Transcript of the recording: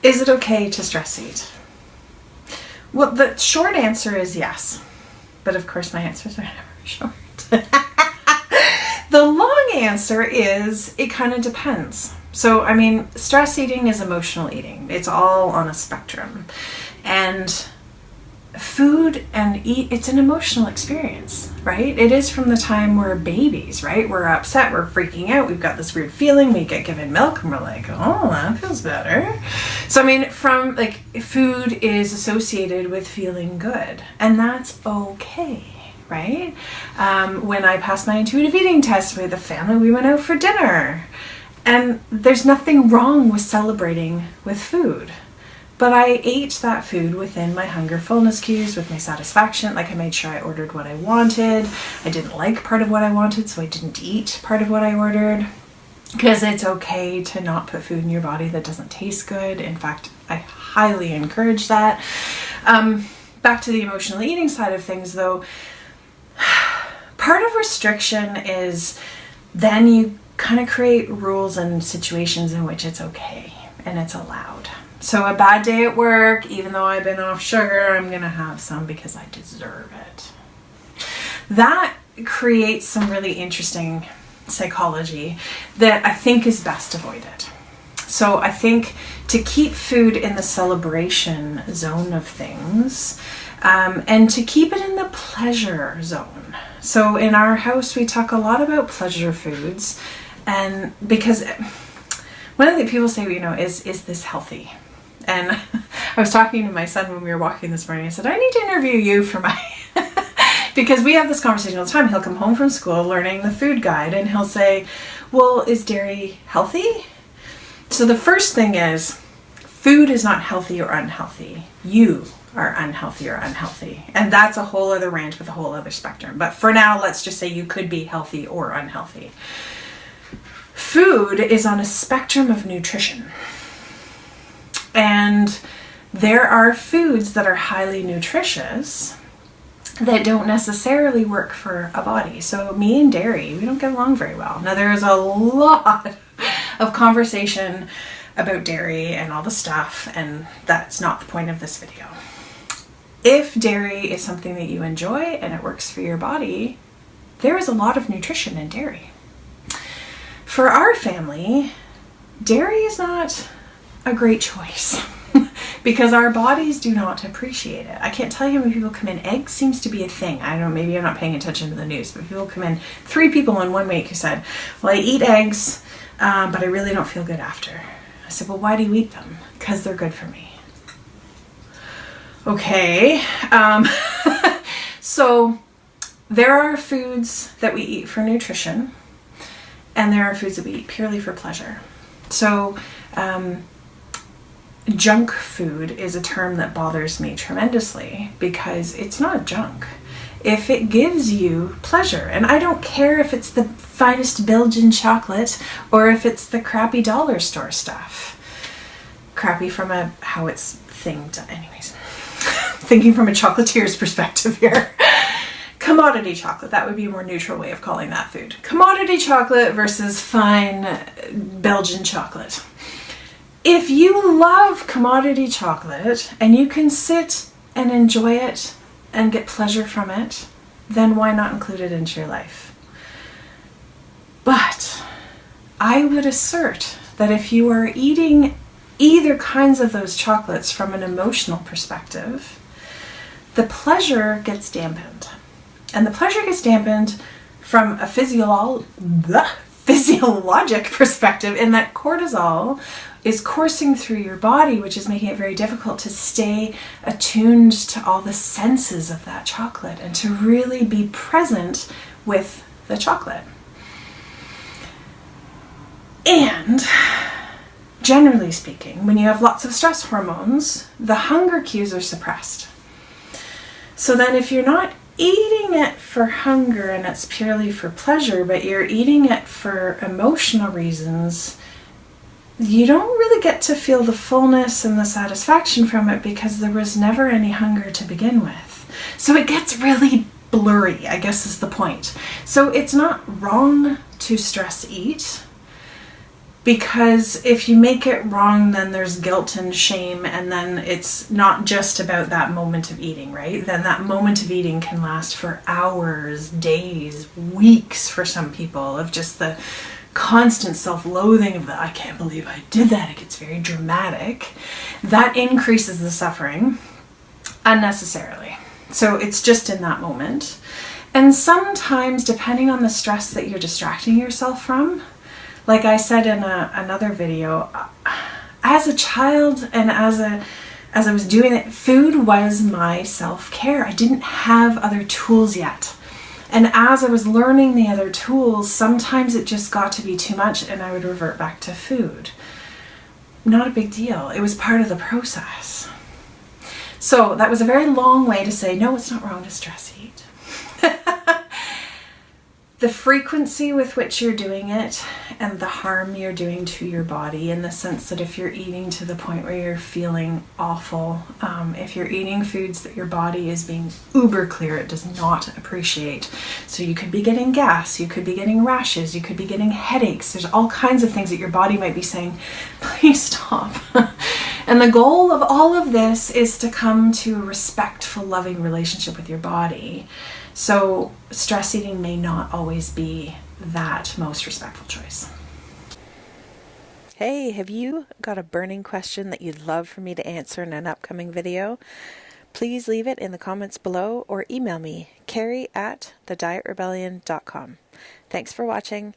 Is it okay to stress eat? Well, the short answer is yes. But of course my answers are never short. The long answer is it kind of depends. So, I mean, stress eating is emotional eating. It's all on a spectrum. And food and eat, it's an emotional experience, right? It is from the time we're babies, right? We're upset, we're freaking out, we've got this weird feeling, we get given milk and we're like, oh, that feels better. So I mean, from like, food is associated with feeling good, and that's okay, right? When I passed my intuitive eating test with the family, we went out for dinner, and there's nothing wrong with celebrating with food. But I ate that food within my hunger fullness cues, with my satisfaction. Like, I made sure I ordered what I wanted. I didn't like part of what I wanted, so I didn't eat part of what I ordered. Because it's okay to not put food in your body that doesn't taste good. In fact, I highly encourage that. Back to the emotional eating side of things though, part of restriction is then you kind of create rules and situations in which it's okay and it's allowed. So a bad day at work, even though I've been off sugar, I'm going to have some because I deserve it. That creates some really interesting psychology that I think is best avoided. So I think to keep food in the celebration zone of things, and to keep it in the pleasure zone. So in our house, we talk a lot about pleasure foods, and because one of the people say, you know, is this healthy? And I was talking to my son when we were walking this morning. I said, I need to interview you for my, because we have this conversation all the time. He'll come home from school learning the food guide and he'll say, well, is dairy healthy? So the first thing is, food is not healthy or unhealthy. You are unhealthy or unhealthy. And that's a whole other rant with a whole other spectrum. But for now, let's just say you could be healthy or unhealthy. Food is on a spectrum of nutrition. And there are foods that are highly nutritious that don't necessarily work for a body. So me and dairy, we don't get along very well. Now there is a lot of conversation about dairy and all the stuff, and that's not the point of this video. If dairy is something that you enjoy and it works for your body, there is a lot of nutrition in dairy. For our family, dairy is not a great choice because our bodies do not appreciate it. I can't tell you how many people come in. Eggs seems to be a thing. I don't know, maybe I'm not paying attention to the news, but people come in, 3 people in 1 week who said, well, I eat eggs, but I really don't feel good after. I said, well, why do you eat them? Because they're good for me. Okay. So there are foods that we eat for nutrition, and there are foods that we eat purely for pleasure. So, junk food is a term that bothers me tremendously because it's not junk. If it gives you pleasure, and I don't care if it's the finest Belgian chocolate or if it's the crappy dollar store stuff. Crappy from how it's thinged. Anyways, thinking from a chocolatier's perspective here. Commodity chocolate, that would be a more neutral way of calling that food. Commodity chocolate versus fine Belgian chocolate. If you love commodity chocolate and you can sit and enjoy it and get pleasure from it, then why not include it into your life? But I would assert that if you are eating either kinds of those chocolates from an emotional perspective, the pleasure gets dampened. And the pleasure gets dampened from a physiologic perspective, in that cortisol is coursing through your body, which is making it very difficult to stay attuned to all the senses of that chocolate and to really be present with the chocolate. And generally speaking, when you have lots of stress hormones, the hunger cues are suppressed. So then if you're not eating it for hunger and it's purely for pleasure, but you're eating it for emotional reasons, you don't really get to feel the fullness and the satisfaction from it because there was never any hunger to begin with. So it gets really blurry, I guess is the point. So it's not wrong to stress eat. Because if you make it wrong, then there's guilt and shame, and then it's not just about that moment of eating, right? Then that moment of eating can last for hours, days, weeks for some people, of just the constant self-loathing of the, I can't believe I did that. It gets very dramatic. That increases the suffering unnecessarily. So it's just in that moment. And sometimes, depending on the stress that you're distracting yourself from, like I said in another video, as a child and as I was doing it, food was my self-care. I didn't have other tools yet. And as I was learning the other tools, sometimes it just got to be too much and I would revert back to food. Not a big deal. It was part of the process. So that was a very long way to say, no, it's not wrong to stress eat. The frequency with which you're doing it and the harm you're doing to your body, in the sense that if you're eating to the point where you're feeling awful, if you're eating foods that your body is being uber clear it does not appreciate. So you could be getting gas, you could be getting rashes, you could be getting headaches. There's all kinds of things that your body might be saying, please stop. And the goal of all of this is to come to a respectful, loving relationship with your body. So stress eating may not always be that most respectful choice. Hey, have you got a burning question that you'd love for me to answer in an upcoming video? Please leave it in the comments below or email me, Carrie@thedietrebellion.com. Thanks for watching.